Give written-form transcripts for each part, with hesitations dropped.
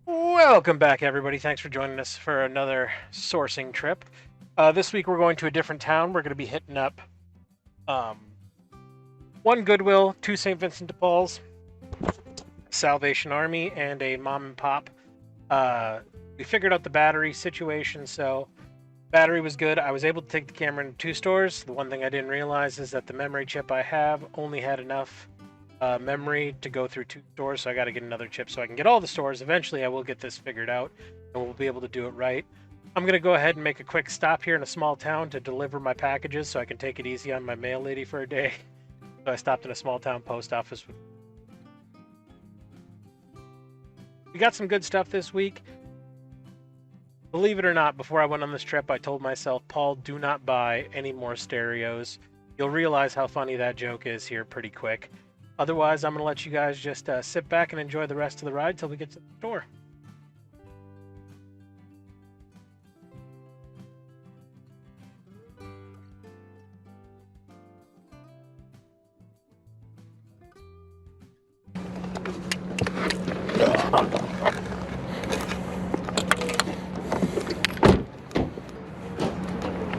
Welcome back, everybody. Thanks for joining us for another sourcing trip. This week we're going to a different town. We're going to be hitting up um, one Goodwill, two St. Vincent de Paul's, Salvation Army, and a mom and pop. We figured out the battery situation, so battery was good. I was able to take the camera into two stores. The one thing I didn't realize is that the memory chip I have only had enough memory to go through two stores, so I got to get another chip so I can get all the stores. Eventually, I will get this figured out, and we'll be able to do it right. I'm going to go ahead and make a quick stop here in a small town to deliver my packages so I can take it easy on my mail lady for a day. So I stopped in a small town post office. We got some good stuff this week. Believe it or not, before I went on this trip, I told myself, Paul, do not buy any more stereos. You'll realize how funny that joke is here pretty quick. Otherwise, I'm going to let you guys just sit back and enjoy the rest of the ride till we get to the store.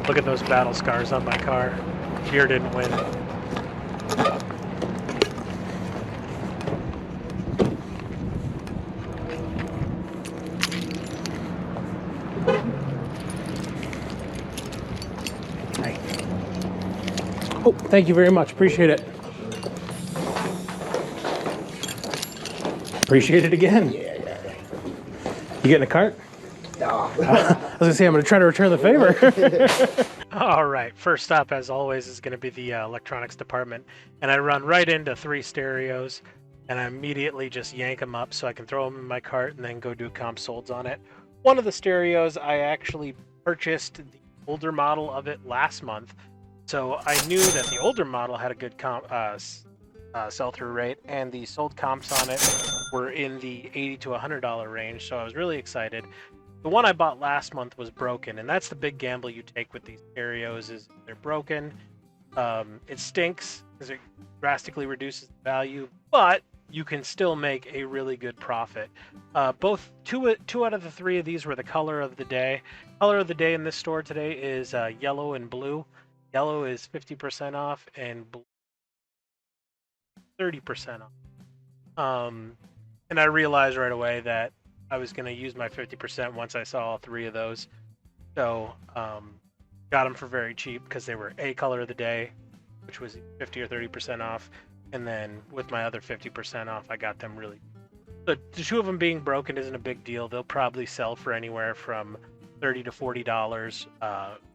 Look at those battle scars on my car. Deer didn't win. Oh, thank you very much. Appreciate it. Appreciate it again. Yeah. You getting a cart? No. I was gonna say I'm gonna try to return the favor. All right. First up, as always, is gonna be the electronics department, and I run right into three stereos, and I immediately just yank them up so I can throw them in my cart and then go do comp solds on it. One of the stereos I actually purchased the older model of it last month, so I knew that the older model had a good sell-through rate, and the sold comps on it were in the $80 to $100 range, so I was really excited. The one I bought last month was broken, and that's the big gamble you take with these stereos is they're broken. It stinks because it drastically reduces the value, but you can still make a really good profit. Two out of the three of these were the color of the day. Color of the day in this store today is yellow and blue. Yellow is 50% off, and blue 30% off. And I realized right away that I was going to use my 50% once I saw all three of those. So got them for very cheap because they were a color of the day, which was 50 or 30% off. And then with my other 50% off, I got them really. The two of them being broken isn't a big deal. They'll probably sell for anywhere from $30 to $40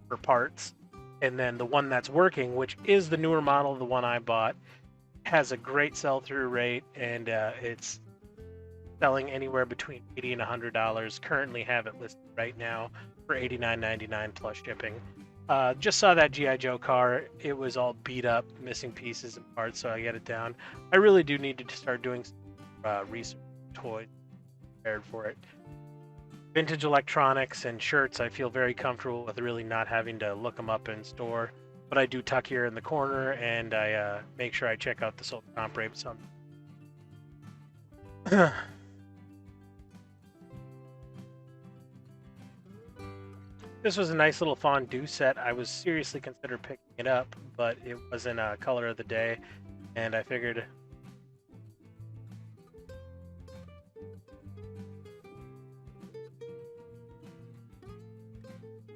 for parts. And then the one that's working, which is the newer model, the one I bought, has a great sell-through rate, and it's selling anywhere between $80 and $100. Currently have it listed right now for $89.99 plus shipping. Just saw that GI Joe car. It was all beat up, missing pieces and parts, so I get it down. I really do need to start doing research toys prepared for it. Vintage electronics and shirts, I feel very comfortable with really not having to look them up in store. But I do tuck here in the corner, and I make sure I check out the sold comp rates on. This was a nice little fondue set. I was seriously considered picking it up, but it wasn't a color of the day, and I figured.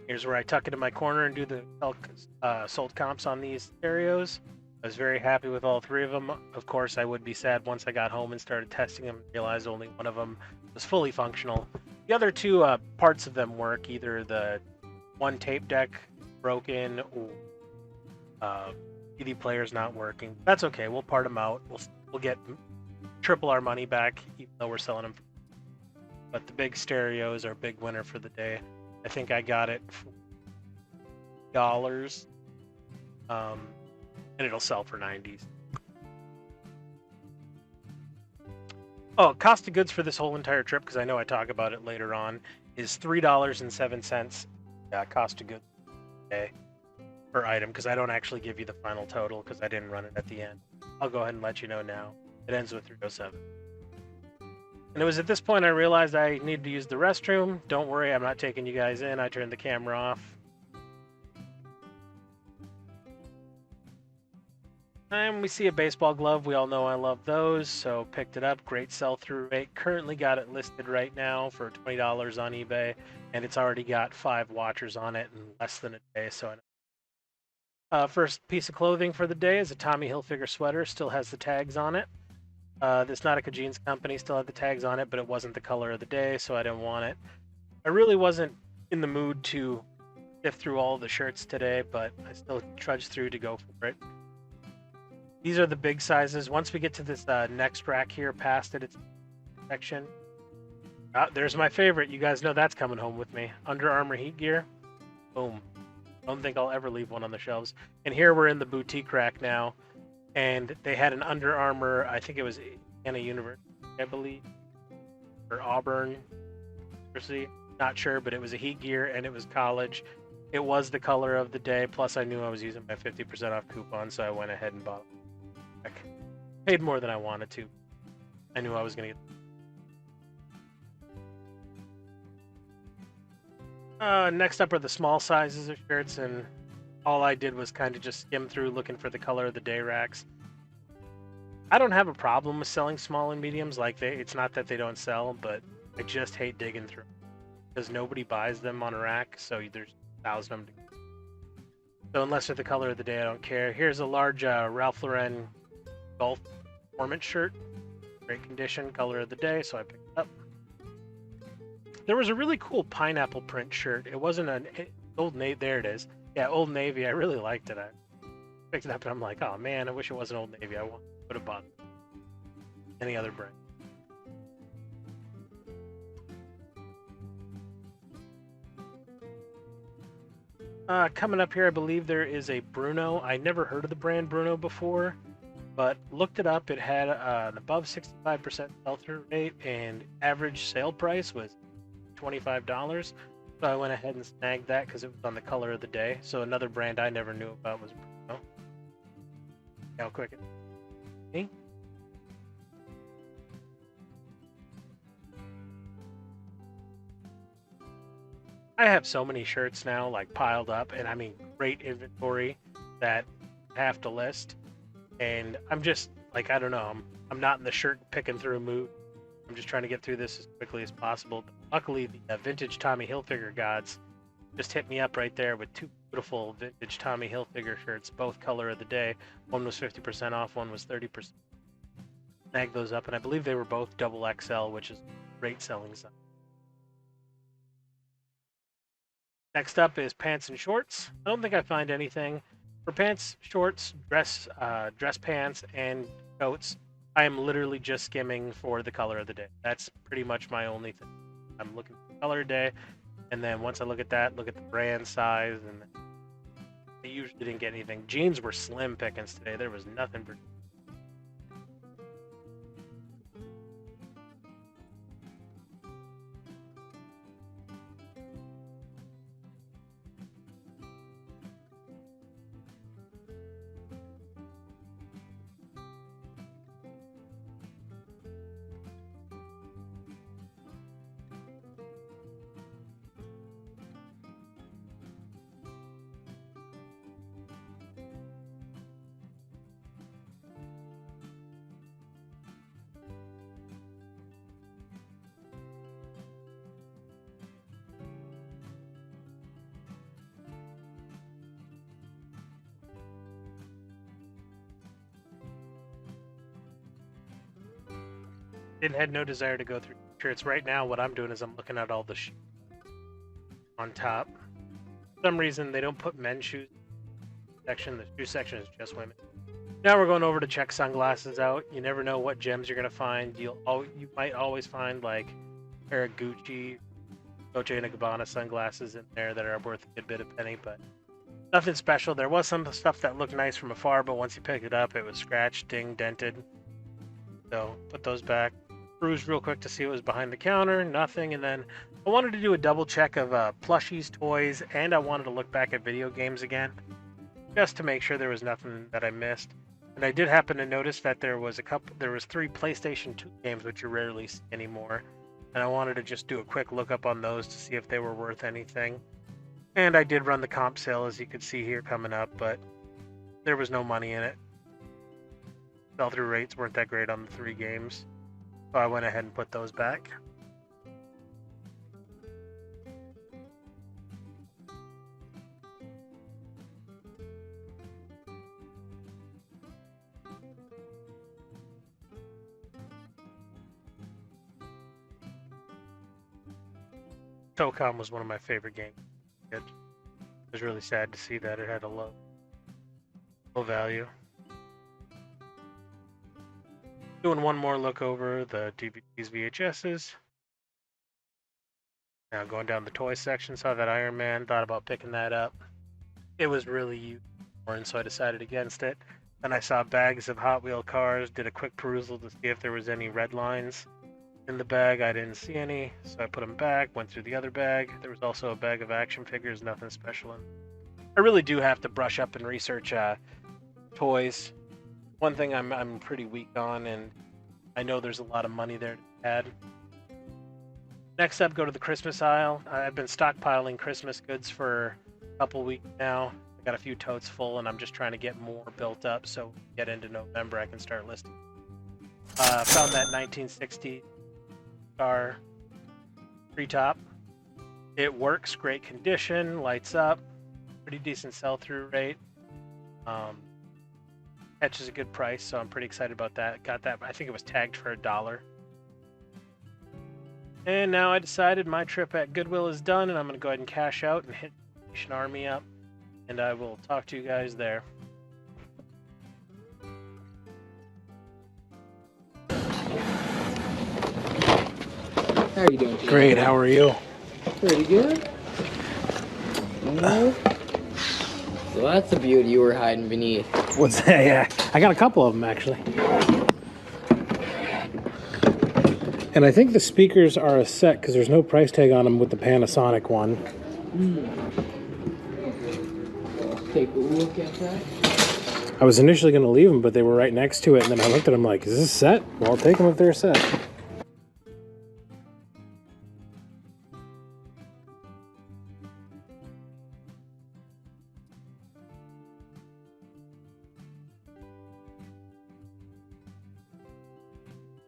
Here's where I tuck it in my corner and do the sold comps on these stereos. I was very happy with all three of them. Of course, I would be sad once I got home and started testing them and realized only one of them was fully functional. The other two parts of them work. Either the one tape deck broken or CD player's not working. That's okay. We'll part them out. We'll get triple our money back, even though we're selling them. But the big stereos are a big winner for the day. I think I got it for $, and it'll sell for 90s. Oh, cost of goods for this whole entire trip, because I know I talk about it later on, is $3.07 cost of goods per item, because I don't actually give you the final total because I didn't run it at the end. I'll go ahead and let you know now. It ends with 307. And it was at this point I realized I needed to use the restroom. Don't worry, I'm not taking you guys in. I turned the camera off. And we see a baseball glove. We all know I love those, so picked it up. Great sell-through rate. Currently got it listed right now for $20 on eBay, and it's already got 5 watchers on it in less than a day. So, first piece of clothing for the day is a Tommy Hilfiger sweater. Still has the tags on it. This Nautica Jeans Company still had the tags on it, but it wasn't the color of the day, so I didn't want it. I really wasn't in the mood to sift through all the shirts today, but I still trudged through to go for it. These are the big sizes. Once we get to this next rack here, past it, it's section. There's my favorite. You guys know that's coming home with me. Under Armour heat gear. Boom. Don't think I'll ever leave one on the shelves. And here we're in the boutique rack now, and they had an Under Armour. I think it was Indiana University, I believe, or Auburn University. Not sure, but it was a heat gear and it was college. It was the color of the day. Plus, I knew I was using my 50% off coupon, so I went ahead and bought it. Paid more than I wanted to. I knew I was going to get. Next up are the small sizes of shirts, and all I did was kind of just skim through looking for the color of the day racks. I don't have a problem with selling small and mediums. It's not that they don't sell, but I just hate digging through because nobody buys them on a rack, so there's 1,000 of them. So unless they're the color of the day, I don't care. Here's a large Ralph Lauren golf performance shirt. Great condition, color of the day, so I picked it up. There was a really cool pineapple print shirt. It wasn't an Old Navy. There it is. Yeah, Old Navy. I really liked it. I picked it up and I'm like, oh man, I wish it wasn't Old Navy. I would have bought any other brand. Coming up here, I believe there is a Bruno. I never heard of the brand Bruno before, but looked it up. It had an above 65% sell-through rate, and average sale price was $25. So I went ahead and snagged that because it was on the color of the day. So another brand I never knew about was Bruno. How quick it. I have so many shirts now, like piled up, and I mean, great inventory that I have to list. And I'm just like, I don't know, I'm not in the shirt picking through mood. I'm just trying to get through this as quickly as possible. But luckily, the vintage Tommy Hilfiger gods just hit me up right there with 2 beautiful vintage Tommy Hilfiger shirts, both color of the day. One was 50% off, one was 30%. Snagged those up, and I believe they were both double XL, which is great selling size. Next up is pants and shorts. I don't think I find anything for pants, shorts, dress pants, and coats. I am literally just skimming for the color of the day. That's pretty much my only thing. I'm looking for the color of the day, and then once I look at that, look at the brand size, and I usually didn't get anything. Jeans were slim pickings today. There was nothing for. Had no desire to go through shirts. Right now, what I'm doing is I'm looking at all the shoes on top. For some reason, they don't put men's shoes section. The shoe section is just women. Now we're going over to check sunglasses out. You never know what gems you're gonna find. You might always find like a pair of Gucci, Dolce & Gabbana sunglasses in there that are worth a good bit of penny, but nothing special. There was some stuff that looked nice from afar, but once you picked it up, it was scratched, dinged, dented. So put those back. Cruised real quick to see what was behind the counter. Nothing. And then I wanted to do a double check of plushies, toys, and I wanted to look back at video games again, just to make sure there was nothing that I missed. And I did happen to notice that there was 3 PlayStation 2 games which you rarely see anymore. And I wanted to just do a quick look up on those to see if they were worth anything. And I did run the comp sale, as you could see here coming up, but there was no money in it. Sell-through rates weren't that great on the 3 games, so I went ahead and put those back. SOCOM was one of my favorite games. It was really sad to see that it had a low value. Doing one more look over the DVDs, VHSs. Now going down the toy section, saw that Iron Man, thought about picking that up. It was really used, and so I decided against it. Then I saw bags of Hot Wheel cars, did a quick perusal to see if there was any red lines in the bag. I didn't see any, so I put them back, went through the other bag. There was also a bag of action figures, nothing special in. I really do have to brush up and research toys. One thing I'm pretty weak on, and I know there's a lot of money there to be had. Next up, go to the Christmas aisle. I've been stockpiling Christmas goods for a couple weeks now. I got a few totes full, and I'm just trying to get more built up so when we get into November I can start listing. Found that 1960 car pre-top. It works, great condition, lights up, pretty decent sell-through rate. Catches a good price, so I'm pretty excited about that. Got that, I think it was tagged for $1. And now I decided my trip at Goodwill is done, and I'm going to go ahead and cash out and hit Nation Army up, and I will talk to you guys there. How are you doing today? Great, how are you? Pretty good. So that's the beauty you were hiding beneath. What's that? Yeah, I got a couple of them actually. And I think the speakers are a set because there's no price tag on them with the Panasonic one. Take a look at that. I was initially going to leave them, but they were right next to it, and then I looked at them like, is this a set? Well, I'll take them if they're a set.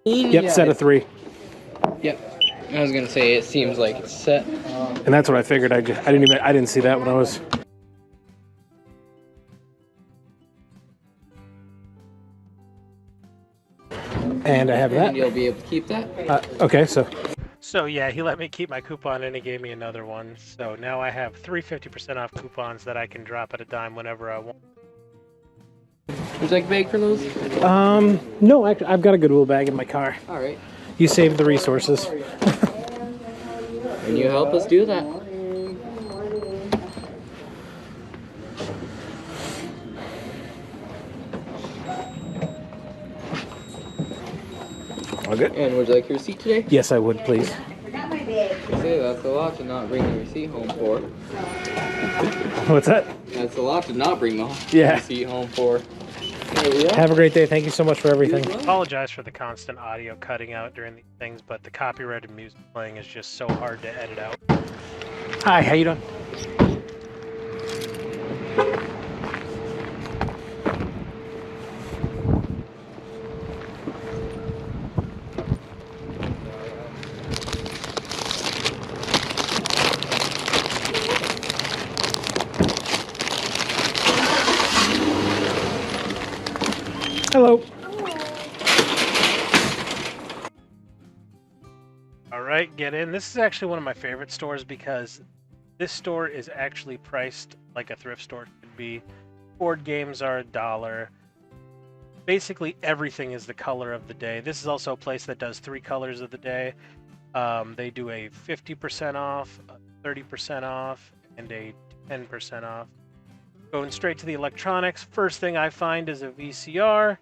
Yep, set of 3. Yep. I was gonna say it seems like it's set. And that's what I figured. I didn't see that when I was. And I have that. And you'll be able to keep that. Okay, so. So yeah, he let me keep my coupon and he gave me another one. So now I have 3 50% off coupons that I can drop at a dime whenever I want. Would you like a bag for those? No, actually, I've got a Goodwill bag in my car. All right. You saved the resources. And you help us do that. All good? And would you like your receipt today? Yes, I would, please. You say that's a lot to not bring the receipt home for. What's that? That's a lot to not bring the receipt home for. There we are. Have a great day. Thank you so much for everything. I apologize for the constant audio cutting out during these things, but the copyrighted music playing is just so hard to edit out. Hi, how you doing? Hello. All right, get in. This is actually one of my favorite stores because this store is actually priced like a thrift store should be. Board games are $1. Basically everything is the color of the day. This is also a place that does 3 colors of the day. They do a 50% off, a 30% off, and a 10% off. Going straight to the electronics, first thing I find is a VCR,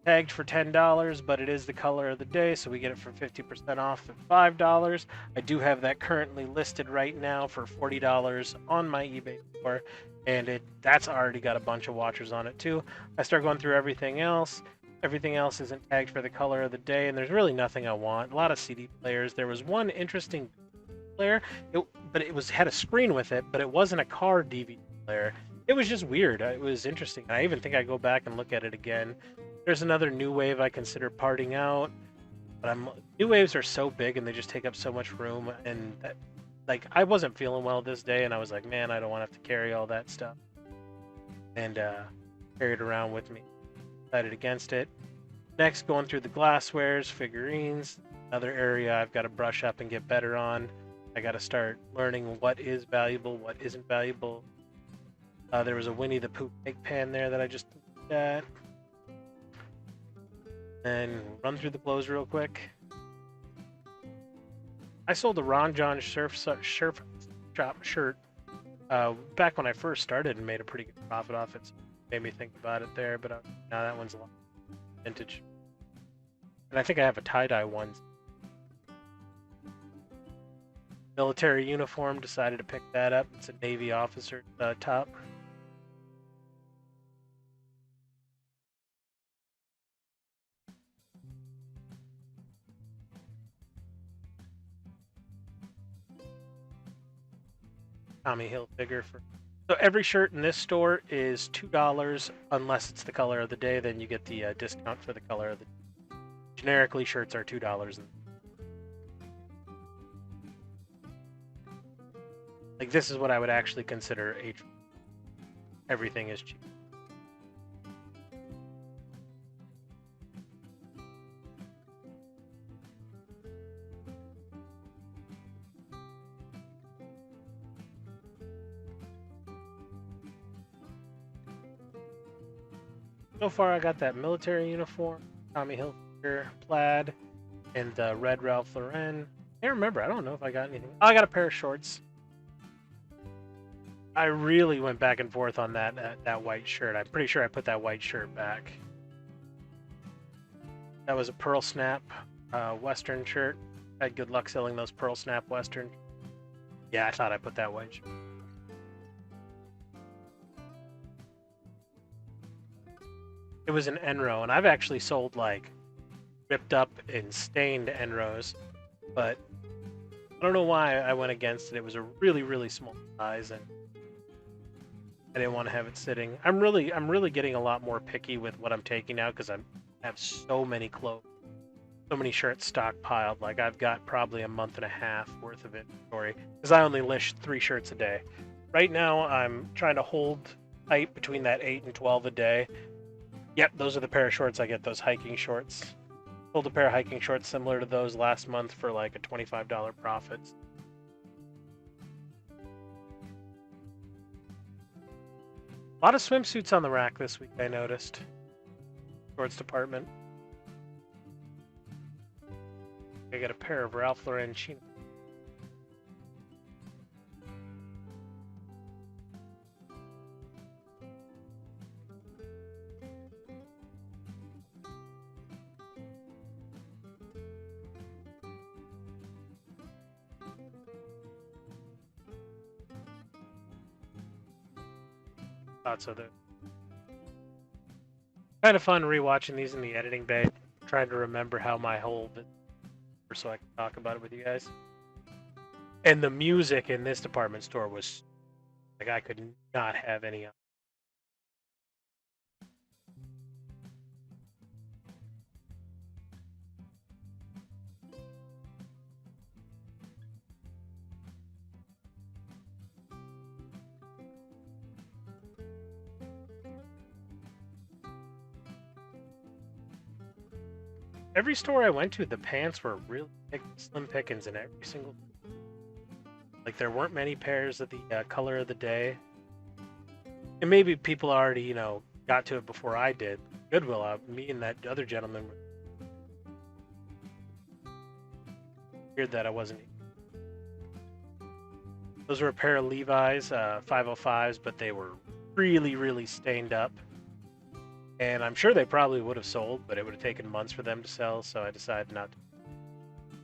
tagged for $10, but it is the color of the day, so we get it for 50% off at $5. I do have that currently listed right now for $40 on my eBay store, and that's already got a bunch of watchers on it too. I start going through everything else. Everything else isn't tagged for the color of the day, and there's really nothing I want. A lot of CD players. There was one interesting player, but it had a screen with it, but it wasn't a car DVD player. It was just weird. It was interesting. I even think I go back and look at it again. There's another new wave I consider parting out, but new waves are so big and they just take up so much room. And I wasn't feeling well this day, and I was like, man, I don't want to have to carry all that stuff and carry it around with me. Decided against it. Next, going through the glasswares, figurines, another area I've got to brush up and get better on. I got to start learning what is valuable, what isn't valuable. There was a Winnie the Pooh cake pan there that I just looked at. And run through the clothes real quick. I sold a Ron John Surf Shop shirt back when I first started and made a pretty good profit off it. So it made me think about it there, but now that one's a lot vintage. And I think I have a tie-dye one. Military uniform, decided to pick that up. It's a Navy officer top. Tommy Hilfiger for. So every shirt in this store is $2 unless it's the color of the day. Then you get the discount for the color of the day. Generically, shirts are $2. Like, this is what I would actually consider everything is cheap. So far, I got that military uniform, Tommy Hilfiger plaid, and the red Ralph Lauren. I can't remember. I don't know if I got anything. Oh, I got a pair of shorts. I really went back and forth on that white shirt. I'm pretty sure I put that white shirt back. That was a pearl snap Western shirt. I had good luck selling those pearl snap Western. Yeah, I thought I put that white shirt. It was an Enro, and I've actually sold like ripped up and stained Enros, but I don't know why I went against it. It was a really, really small size, and I didn't want to have it sitting. I'm really getting a lot more picky with what I'm taking now because I have so many clothes, so many shirts stockpiled. Like, I've got probably a month and a half worth of inventory because I only list 3 shirts a day. Right now, I'm trying to hold tight between that 8 and 12 a day. Yep, those are the pair of shorts I get, those hiking shorts. Sold a pair of hiking shorts similar to those last month for like a $25 profit. A lot of swimsuits on the rack this week, I noticed. Shorts department. I got a pair of Ralph Lauren chinos. Thoughts of it. Kind of fun rewatching these in the editing bay, trying to remember how my whole so I can talk about it with you guys. And the music in this department store was like, I could not have any of. Every store I went to, the pants were really slim pickings in every single. Like, there weren't many pairs of the color of the day. And maybe people already, got to it before I did. Goodwill, me and that other gentleman were weird that I wasn't. Those were a pair of Levi's 505s, but they were really, really stained up. And I'm sure they probably would have sold, but it would have taken months for them to sell, so I decided not to.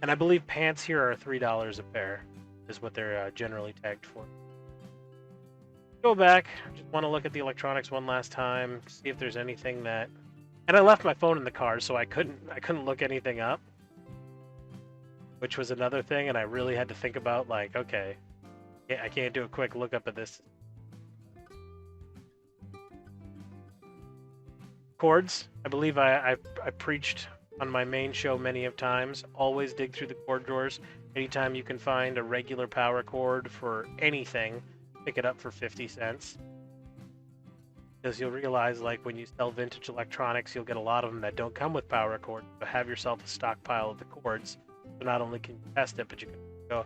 And I believe pants here are $3 a pair, is what they're generally tagged for. Go back, just want to look at the electronics one last time, see if there's anything that... And I left my phone in the car, so I couldn't look anything up. Which was another thing, and I really had to think about, like, okay, I can't do a quick lookup of this. Cords, I believe I preached on my main show many of times. Always dig through the cord drawers. Anytime you can find a regular power cord for anything, pick it up for 50 cents. Because you'll realize, like, when you sell vintage electronics, you'll get a lot of them that don't come with power cords, but have yourself a stockpile of the cords. So not only can you test it, but you can go.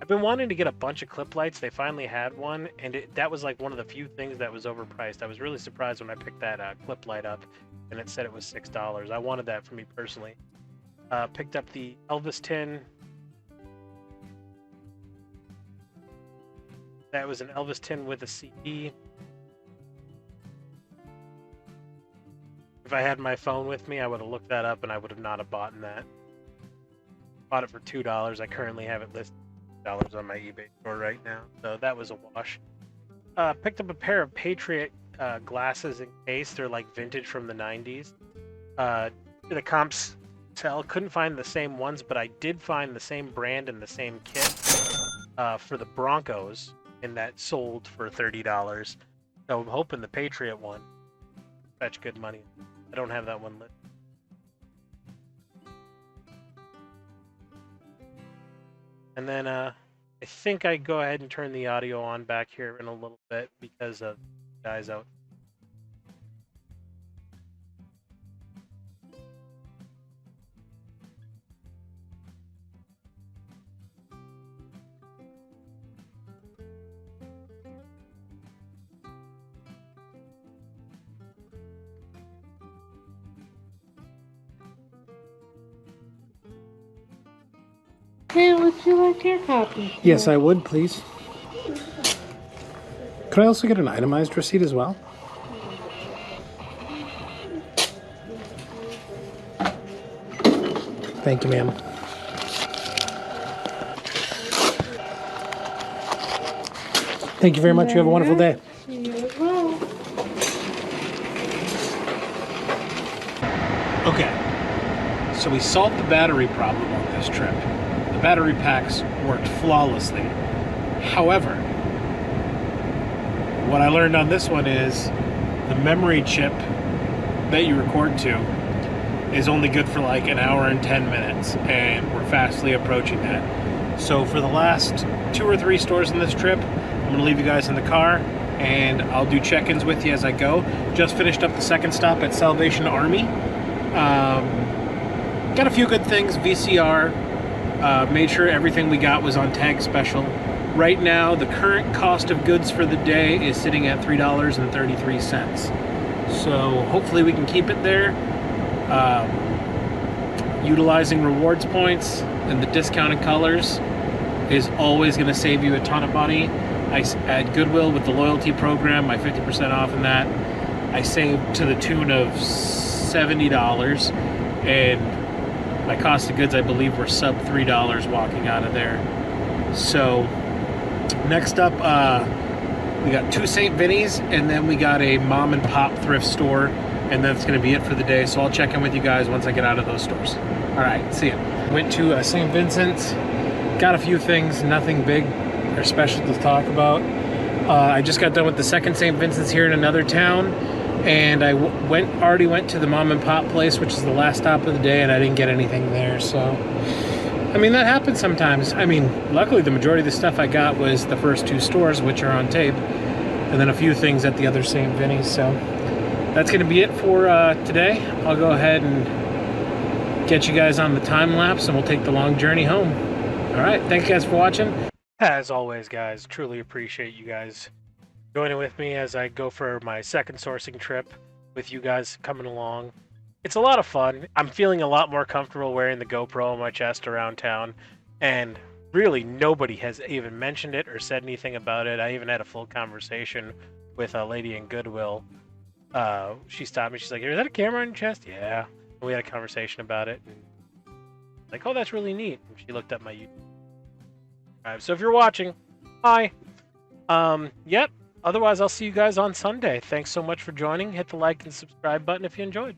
I've been wanting to get a bunch of clip lights. They finally had one, and that was like one of the few things that was overpriced. I was really surprised when I picked that clip light up, and it said it was $6. I wanted that for me personally. Picked up the Elvis tin. That was an Elvis tin with a CD. If I had my phone with me, I would have looked that up, and I would have not have bought that. Bought it for $2. I currently have it listed on my eBay store right now, so that was a wash. Picked up a pair of Patriot glasses in case. They're like vintage from the 90s. The comps sell. Couldn't find the same ones, but I did find the same brand and the same kit for the Broncos, and that sold for $30. So I'm hoping the Patriot one fetch good money. I don't have that one lit. And then I think I go ahead and turn the audio on back here in a little bit because of the guys out. Hey, would you like your copy? Yes, I would, please. Could I also get an itemized receipt as well? Thank you, ma'am. Thank you very much. You have a wonderful day. You as well. Okay, so we solved the battery problem on this trip. The battery packs worked flawlessly. However, what I learned on this one is the memory chip that you record to is only good for like an hour and 10 minutes, and we're fastly approaching that. So for the last 2 or 3 stores in this trip, I'm going to leave you guys in the car, and I'll do check-ins with you as I go. Just finished up the second stop at Salvation Army. Got a few good things, VCR. Made sure everything we got was on tag special. Right now, the current cost of goods for the day is sitting at $3.33. So hopefully we can keep it there. Utilizing rewards points and the discounted colors is always going to save you a ton of money. At Goodwill with the loyalty program, my 50% off in that, I saved to the tune of $70, and my cost of goods, I believe, were sub $3 walking out of there. So next up, we got 2 St. Vinny's, and then we got a mom and pop thrift store, and that's going to be it for the day. So I'll check in with you guys once I get out of those stores. All right, see ya. Went to St. Vincent's, got a few things, nothing big or special to talk about. I just got done with the second St. Vincent's here in another town, and I already went to the mom and pop place, which is the last stop of the day, and I didn't get anything there. So, I mean, that happens sometimes. I mean, luckily the majority of the stuff I got was the first 2 stores, which are on tape, and then a few things at the other St. Vinny's. So that's going to be it for today. I'll go ahead and get you guys on the time lapse, and we'll take the long journey home. All right, thank you guys for watching. As always, guys, truly appreciate you guys joining with me as I go for my second sourcing trip with you guys coming along. It's a lot of fun. I'm feeling a lot more comfortable wearing the GoPro on my chest around town, and really nobody has even mentioned it or said anything about it. I even had a full conversation with a lady in Goodwill she stopped me. She's like, "Is that a camera on your chest?" Yeah. And we had a conversation about it. And like, "Oh, that's really neat." And she looked up my YouTube. So if you're watching, hi. Yep. Otherwise, I'll see you guys on Sunday. Thanks so much for joining. Hit the like and subscribe button if you enjoyed.